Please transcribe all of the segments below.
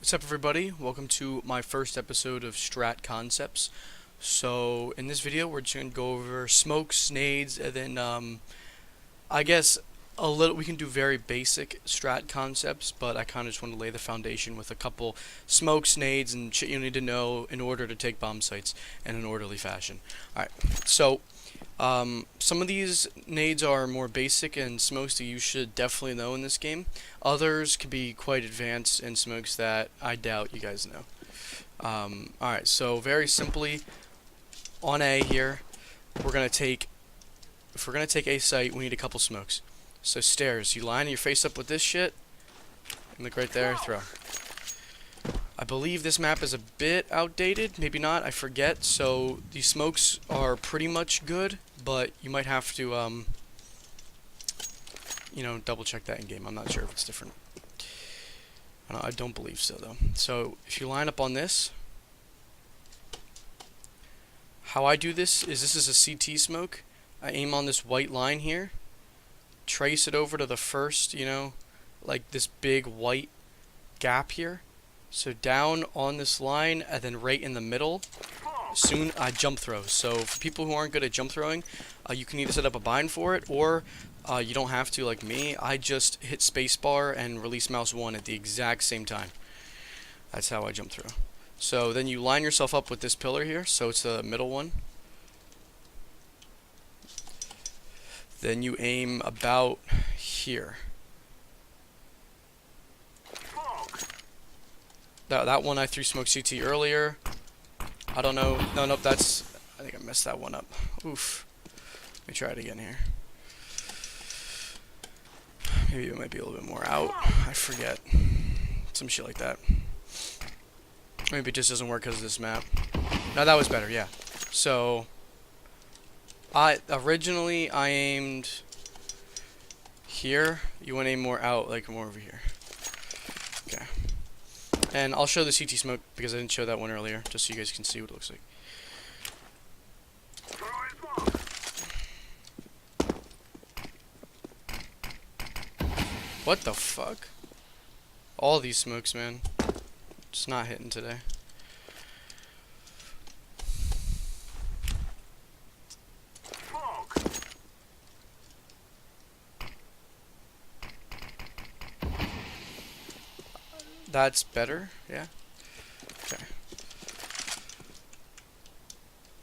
What's up, everybody? Welcome to my first episode of Strat Concepts. So in this video we're just going to go over smokes, nades, and then I guess we can do very basic strat concepts, but I kind of just want to lay the foundation with a couple smokes, nades, and shit you need to know in order to take bomb sites in an orderly fashion. Alright, so some of these nades are more basic and smokes that you should definitely know in this game. Others could be quite advanced in smokes that I doubt you guys know. Alright, so very simply, on A here, if we're gonna take a site, we need a couple smokes. So stairs, you line your face up with this shit, and look right there, throw. I believe this map is a bit outdated, maybe not, I forget, so these smokes are pretty much good, but you might have to, you know, double check that in game. I'm not sure if it's different. I don't believe so, though. So if you line up on this, how I do this is a CT smoke. I aim on this white line here, trace it over to the first, you know, like this big white gap here. So down on this line, and then right in the middle, soon I jump throw. So for people who aren't good at jump throwing, you can either set up a bind for it, or you don't have to like me. I just hit spacebar and release mouse 1 at the exact same time. That's how I jump throw. So then you line yourself up with this pillar here, so it's the middle one. Then you aim about here. That one I threw smoke CT earlier. I don't know. Nope, that's... I think I messed that one up. Oof. Let me try it again here. Maybe it might be a little bit more out. I forget. Some shit like that. Maybe it just doesn't work because of this map. No, that was better, yeah. So... Originally I aimed here. You want to aim more out, like more over here. Okay. And I'll show the CT smoke because I didn't show that one earlier, just so you guys can see what it looks like. What the fuck? All these smokes, man. Just not hitting today. That's better, yeah. Okay.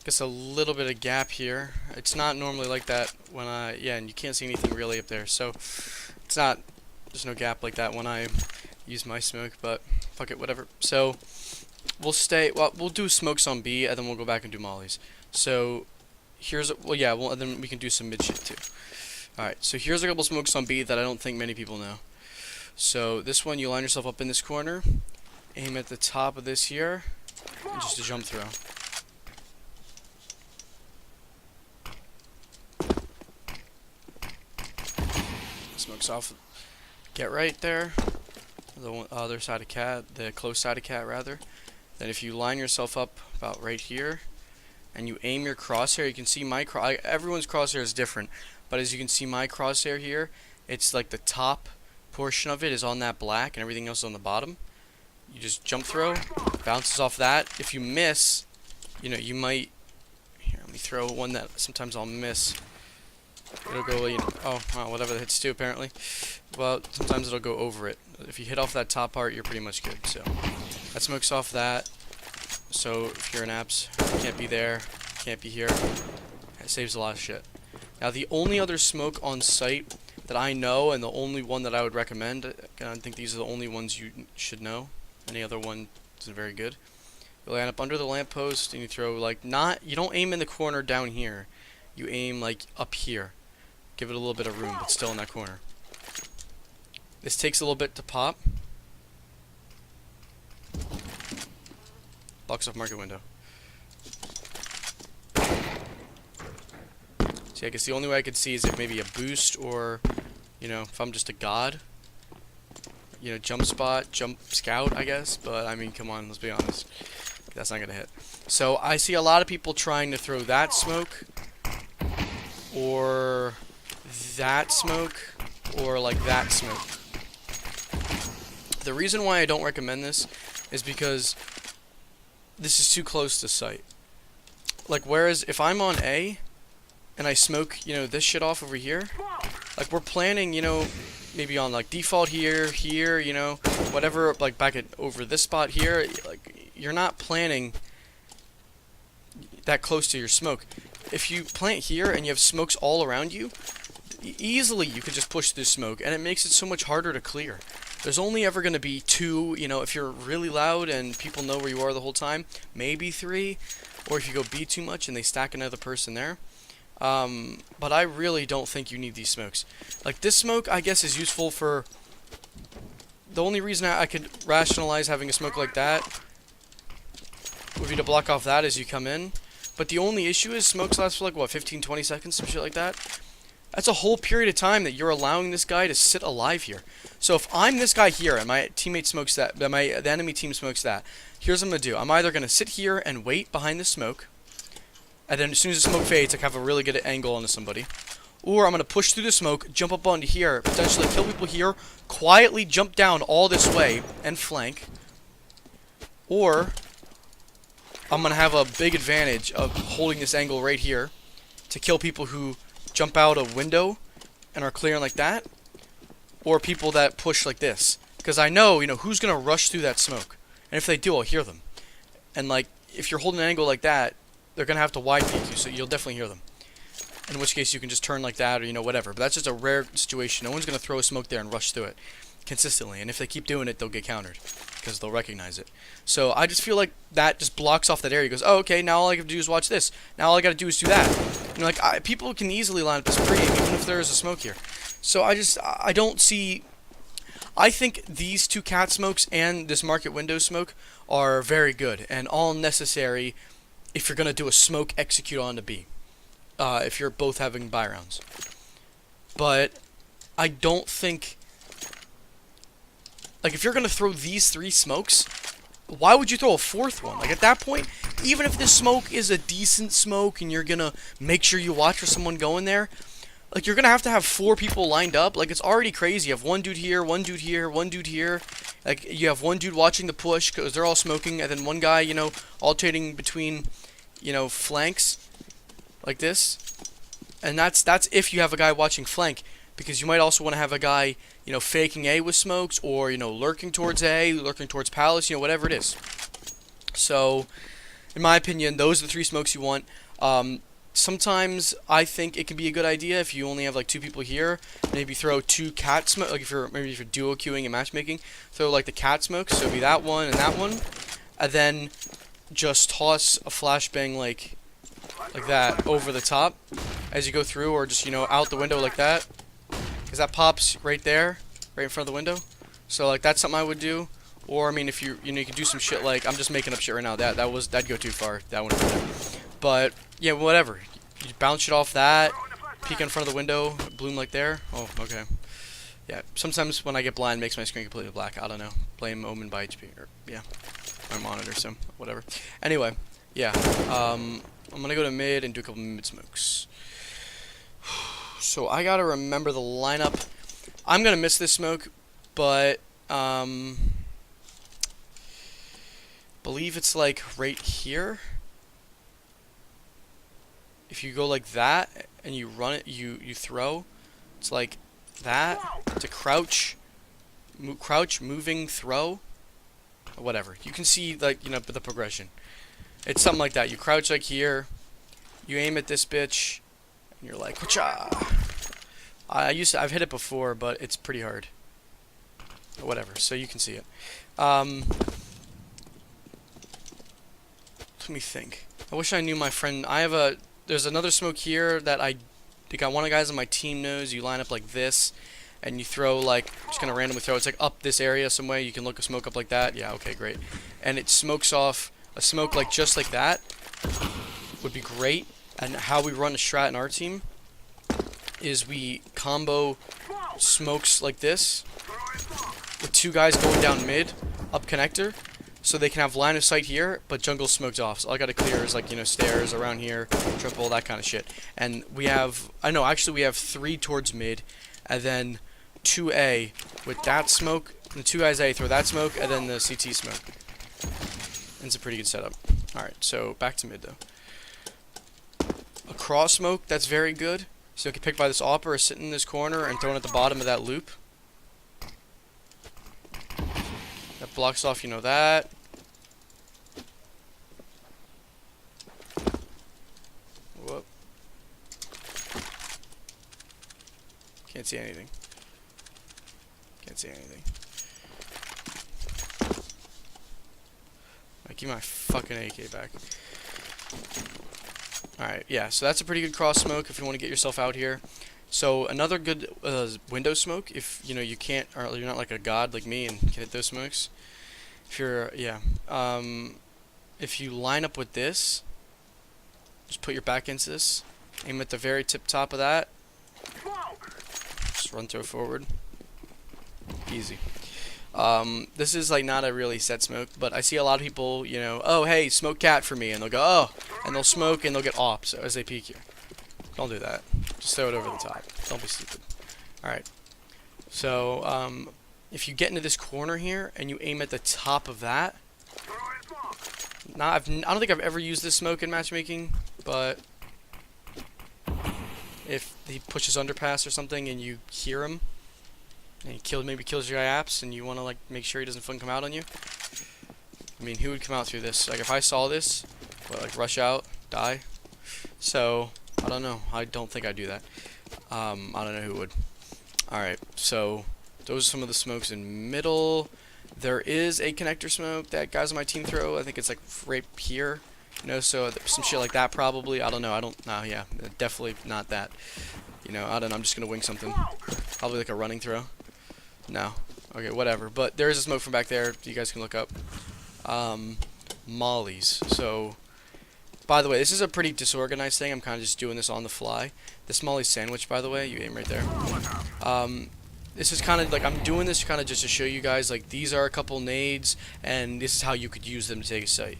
Guess a little bit of gap here. It's not normally like that when yeah, and you can't see anything really up there. So it's not, there's no gap like that when I use my smoke, but fuck it, whatever. So we'll do smokes on B, and then we'll go back and do mollies. So here's, and then we can do some mid shit too. Alright, so here's a couple smokes on B that I don't think many people know. So this one, you line yourself up in this corner, aim at the top of this here, and just a jump throw. Smokes off. Get right there. The other side of cat, the close side of cat rather. Then if you line yourself up about right here, and you aim your crosshair, you can see my everyone's crosshair is different, but as you can see my crosshair here, it's like the top portion of it is on that black and everything else is on the bottom. You just jump throw, bounces off that. If you miss, you know, you might, here, let me throw one that sometimes I'll miss. It'll go, you know, oh, wow, whatever that hits too apparently. Well, sometimes it'll go over it. If you hit off that top part, you're pretty much good. So that smokes off that. So if you're in apps, you can't be there, can't be here. It saves a lot of shit. Now the only other smoke on site that I know, and the only one that I would recommend, I think these are the only ones you should know. Any other one isn't very good. You land up under the lamppost and you throw like you don't aim in the corner down here. You aim like up here. Give it a little bit of room, but still in that corner. This takes a little bit to pop. Blocks off market window. I guess the only way I could see is if maybe a boost, or, you know, if I'm just a god, you know, jump spot, jump scout, I guess. But I mean, come on, let's be honest, that's not gonna hit. So I see a lot of people trying to throw that smoke, or that smoke, or like that smoke. The reason why I don't recommend this is because this is too close to site. Like, whereas if I'm on A and I smoke, you know, this shit off over here, like, we're planning, you know, maybe on like default here, you know, whatever, like back at over this spot here, like, you're not planning that close to your smoke. If you plant here and you have smokes all around you, easily you could just push this smoke, and it makes it so much harder to clear. There's only ever going to be 2, you know, if you're really loud and people know where you are the whole time, maybe 3, or if you go B too much and they stack another person there. But I really don't think you need these smokes. Like, this smoke, I guess, is useful for... The only reason I could rationalize having a smoke like that would be to block off that as you come in. But the only issue is smokes last for like, what, 15, 20 seconds, some shit like that? That's a whole period of time that you're allowing this guy to sit alive here. So if I'm this guy here and my teammate smokes that, the enemy team smokes that, here's what I'm going to do. I'm either going to sit here and wait behind the smoke, and then as soon as the smoke fades, I can have a really good angle onto somebody. Or I'm going to push through the smoke, jump up onto here, potentially kill people here, quietly jump down all this way, and flank. Or I'm going to have a big advantage of holding this angle right here to kill people who jump out a window and are clearing like that, or people that push like this, because I know, you know, who's gonna rush through that smoke, and if they do, I'll hear them. And like, if you're holding an angle like that, they're gonna have to wide peek you, so you'll definitely hear them. In which case, you can just turn like that, or, you know, whatever. But that's just a rare situation. No one's gonna throw a smoke there and rush through it consistently, and if they keep doing it, they'll get countered because they'll recognize it. So I just feel like that just blocks off that area. He goes, oh, okay, now all I have to do is watch this. Now all I gotta do is do that. You know, like, people can easily line up this pregame even if there is a smoke here. So I don't see... I think these 2 cat smokes and this market window smoke are very good and all necessary if you're gonna do a smoke execute on to B. If you're both having buy rounds. But I don't think... Like, if you're gonna throw these 3 smokes, why would you throw a 4th one? Like, at that point, even if this smoke is a decent smoke and you're gonna make sure you watch for someone going there, like, you're gonna have to have 4 people lined up. Like, it's already crazy. You have 1 dude here, 1 dude here, 1 dude here. Like, you have 1 dude watching the push because they're all smoking, and then 1 guy, you know, alternating between, you know, flanks like this. And that's if you have a guy watching flank, because you might also want to have a guy, you know, faking A with smokes, or, you know, lurking towards A, lurking towards Palace, you know, whatever it is. So, in my opinion, those are the 3 smokes you want. Sometimes I think it can be a good idea if you only have like 2 people here, maybe throw 2 cat smoke. Like, if you're duo queuing and matchmaking, throw like the cat smokes. So it'd be that one and that one, and then just toss a flashbang like that over the top as you go through, or just, you know, out the window like that. Because that pops right there, right in front of the window. So, like, that's something I would do. Or, I mean, if you know, you could do some shit like, I'm just making up shit right now. That'd go too far. That wouldn't be there. But, yeah, whatever. You bounce it off that, peek in front of the window, bloom like there. Oh, okay. Yeah, sometimes when I get blind, it makes my screen completely black. I don't know. Blame Omen by HP. Or, yeah, my monitor, so whatever. Anyway, yeah. I'm going to go to mid and do a couple mid smokes. So I gotta remember the lineup. I'm gonna miss this smoke, but believe it's like right here. If you go like that and you run it, you throw. It's like that. It's a crouch, moving, throw, or whatever. You can see, like, you know, the progression. It's something like that. You crouch like here. You aim at this bitch. You're like, whatcha? I've hit it before, but it's pretty hard. Whatever, so you can see it. Let me think. I wish I knew my friend. There's another smoke here that I think one of the guys on my team knows. You line up like this, and you throw, like, just kind of randomly throw. It's like up this area some way. You can look a smoke up like that. Yeah, okay, great. And it smokes off a smoke like just like that. Would be great. And how we run a strat in our team is we combo smokes like this with 2 guys going down mid, up connector, so they can have line of sight here, but jungle smoked off. So all I gotta clear is, like, you know, stairs around here, triple, that kind of shit. And we have, actually we have 3 towards mid, and then 2A with that smoke And the 2 guys A throw that smoke, and then the CT smoke. And it's a pretty good setup. Alright, so back to mid though. A cross smoke, that's very good. So you can pick by this AWP or sit in this corner and throw it at the bottom of that loop. That blocks off, you know that. Whoop. Can't see anything. Can't see anything. Like, give me my fucking AK back. Alright, yeah, so that's a pretty good cross smoke if you want to get yourself out here. So another good window smoke, if you know you can't, or you're not like a god like me and can hit those smokes. If you're, yeah, if you line up with this, just put your back into this, aim at the very tip top of that, just run throw forward, easy. This is like not a really set smoke, but I see a lot of people, you know, oh hey, smoke cat for me, and they'll go, oh, and they'll smoke and they'll get AWP as they peek here. Don't do that. Just throw it over the top. Don't be stupid. Alright. So, if you get into this corner here and you aim at the top of that, I don't think I've ever used this smoke in matchmaking, but if he pushes underpass or something and you hear him, and he maybe kills your apps, and you want to like make sure he doesn't fucking come out on you. I mean, who would come out through this? Like if I saw this, what, like rush out, die. So I don't know. I don't think I'd do that. I don't know who would. All right. So those are some of the smokes in middle. There is a connector smoke that guys on my team throw. I think it's like right here. You know, so some shit like that probably. I don't know. Yeah, definitely not that. You know, I don't know. I'm just gonna wing something. Probably like a running throw. No. Okay, whatever. But there is a smoke from back there. You guys can look up. Mollies. So, by the way, this is a pretty disorganized thing. I'm kind of just doing this on the fly. This Molly sandwich, by the way, you aim right there. This is kind of like, I'm doing this kind of just to show you guys, like, these are a couple nades, and this is how you could use them to take a site.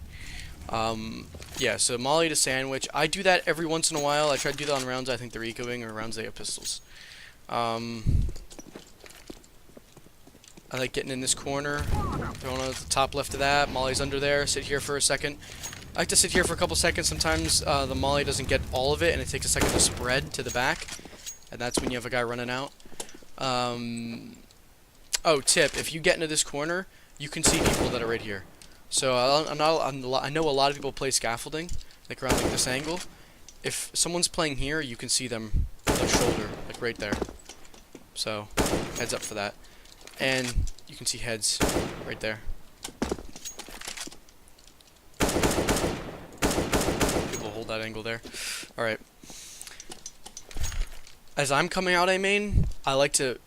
Yeah, so Molly to sandwich. I do that every once in a while. I try to do that on rounds I think they're ecoing, or rounds they have pistols. I like getting in this corner, throwing on the top left of that. Molly's under there. Sit here for a second. I like to sit here for a couple seconds. Sometimes the Molly doesn't get all of it, and it takes a second to spread to the back, and that's when you have a guy running out. Oh, tip: if you get into this corner, you can see people that are right here. So I know a lot of people play scaffolding, like around like this angle. If someone's playing here, you can see them on their shoulder, like right there. So heads up for that. And you can see heads right there. People hold that angle there. Alright. As I'm coming out A main, I like to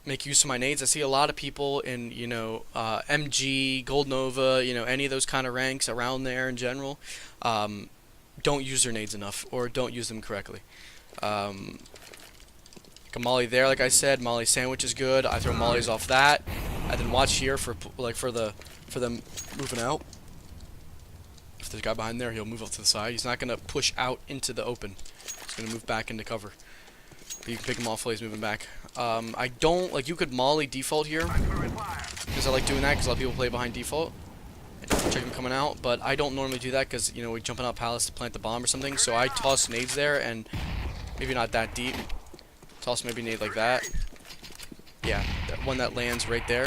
make use of my nades. I see a lot of people in, you know, MG, Gold Nova, you know, any of those kind of ranks around there in general, don't use their nades enough, or don't use them correctly. A molly there, like I said, molly sandwich is good. I throw mollies off that, and then watch here for them moving out. If there's a guy behind there, he'll move up to the side. He's not gonna push out into the open. He's gonna move back into cover. But you can pick him off while he's moving back. I don't like. You could molly default here because I like doing that because a lot of people play behind default. Check him coming out, but I don't normally do that because you know we're jumping out palace to plant the bomb or something. So I toss nades there, and maybe not that deep. Toss maybe nade like that. Yeah, that one that lands right there,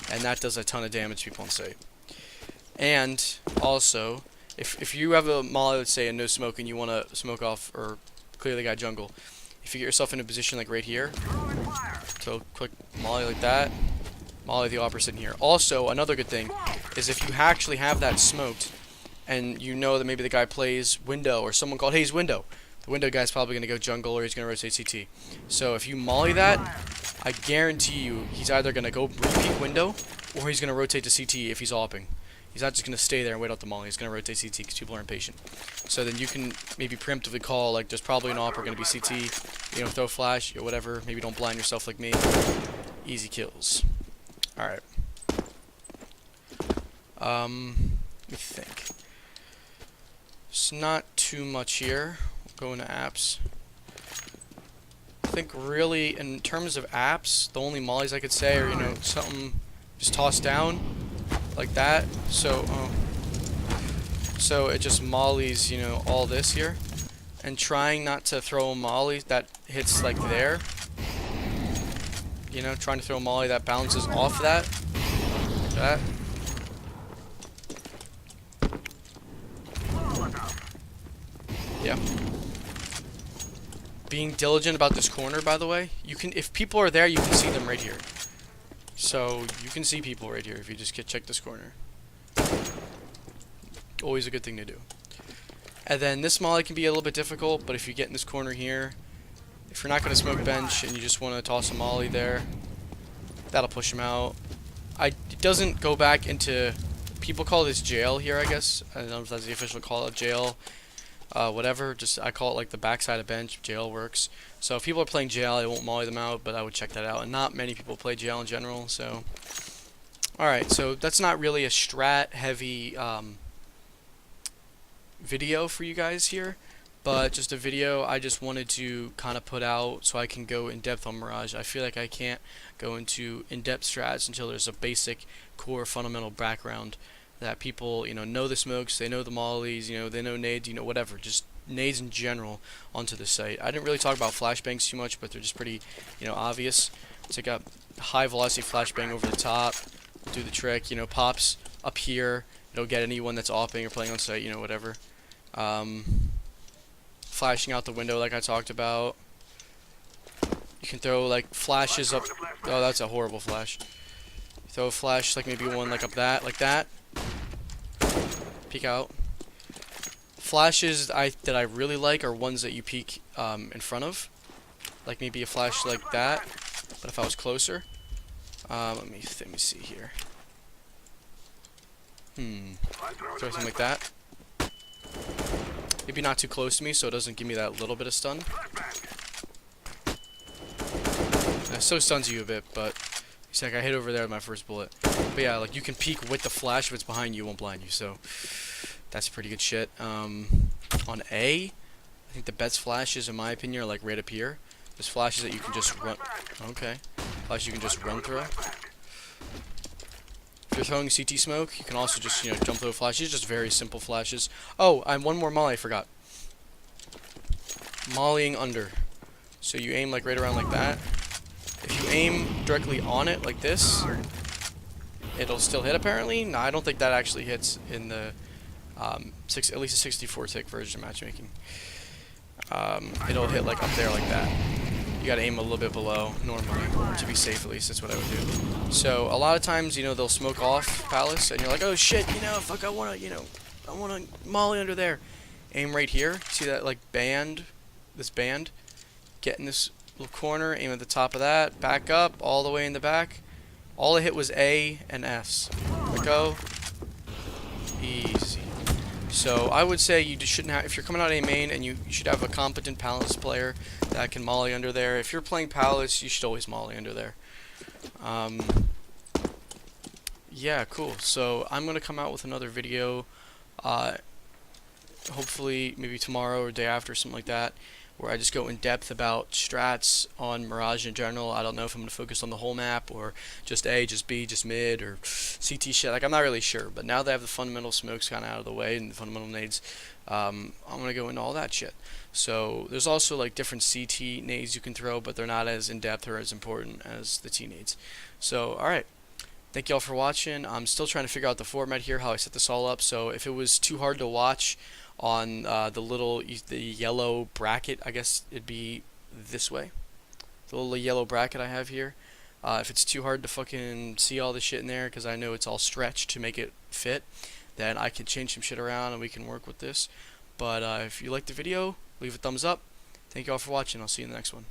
and that does a ton of damage to people on site. And also, if you have a molly, let's say, and no smoke, and you want to smoke off or clear the guy jungle, if you get yourself in a position like right here, so quick molly like that, molly the opposite in here. Also, another good thing is if you actually have that smoked, and you know that maybe the guy plays window, or someone called, hey, he's window. The window guy's probably going to go jungle, or he's going to rotate CT. So if you molly that, I guarantee you he's either going to go repeat window, or he's going to rotate to CT if he's AWPing. He's not just going to stay there and wait out the molly. He's going to rotate CT because people are impatient. So then you can maybe preemptively call, like, there's probably an AWPer going to be CT. You know, throw flash or whatever. Maybe don't blind yourself like me. Easy kills. Alright. Let me think. It's not too much here. Go into apps. I think really in terms of apps, the only mollies I could say are, you know, something Just toss down like that. So it just mollies, you know, all this here. And trying not to throw a molly that hits like there. You know, trying to throw a molly that bounces off that. That. Yeah. Being diligent about this corner, by the way. You can, if people are there, you can see them right here. So you can see people right here if you just check this corner. Always a good thing to do. And then this molly can be a little bit difficult, but if you get in this corner here, if you're not going to smoke bench and you just want to toss a molly there, that'll push him out. It doesn't go back into, people call this jail here, I guess. I don't know if that's the official call of jail. Whatever, just I call it like the backside of bench. Jail works. So if people are playing jail, I won't molly them out, but I would check that out. And not many people play jail in general, so. Alright, so that's not really a strat heavy video for you guys here, but just a video I just wanted to kind of put out so I can go in depth on Mirage. I feel like I can't go into in-depth strats until there's a basic core fundamental background that people, you know the smokes, they know the mollies, you know, they know nades, you know, whatever, just nades in general onto the site. I didn't really talk about flashbangs too much, but they're just pretty, you know, obvious. It's like a high velocity flashbang over the top, do the trick, you know, pops up here, it'll get anyone that's offing or playing on site, you know, whatever. Flashing out the window like I talked about. You can throw like flashes up. Oh, that's a horrible flash. Throw a flash like maybe one like up that, like that. Peek out. Flashes that I really like are ones that you peek in front of. Like maybe a flash like that, but if I was closer. Let me see here. Throw something like that. Maybe not too close to me so it doesn't give me that little bit of stun. That so stuns you a bit, but it's like I hit over there with my first bullet. But yeah, like you can peek with the flash. If it's behind you, it won't blind you, so that's pretty good shit. On A, I think the best flashes, in my opinion, are like right up here. There's flashes that you can just run. Okay, flashes you can just run through. If you're throwing CT smoke, you can also just, you know, jump through flashes, just very simple flashes. Oh, and one more molly I forgot. Mollying under. So you aim like right around like that. If you aim directly on it like this, it'll still hit apparently. No, I don't think that actually hits in the at least a 64 tick version of matchmaking. It'll hit like up there like that. You gotta aim a little bit below normally to be safe, at least that's what I would do. So a lot of times, you know, they'll smoke off Palace and you're like, oh shit, you know, fuck, I wanna molly under there. Aim right here. See that like band, this band? Get in this little corner, aim at the top of that, back up, all the way in the back. All I hit was A and S. There we go. Easy. So I would say you just shouldn't have, if you're coming out A main, and you should have a competent Palace player that can molly under there. If you're playing Palace, you should always molly under there. Yeah, cool. So I'm going to come out with another video, hopefully maybe tomorrow or day after, something like that, where I just go in depth about strats on Mirage in general. I don't know if I'm going to focus on the whole map or just A, just B, just mid, or CT shit. Like, I'm not really sure. But now that I have the fundamental smokes kind of out of the way and the fundamental nades, I'm going to go into all that shit. So there's also like different CT nades you can throw, but they're not as in-depth or as important as the T nades. So, alright. Thank y'all for watching. I'm still trying to figure out the format here, how I set this all up. So if it was too hard to watch on the yellow bracket, I guess it'd be this way. The little yellow bracket I have here. If it's too hard to fucking see all the shit in there, because I know it's all stretched to make it fit, then I can change some shit around and we can work with this. But if you liked the video, leave a thumbs up. Thank you all for watching. I'll see you in the next one.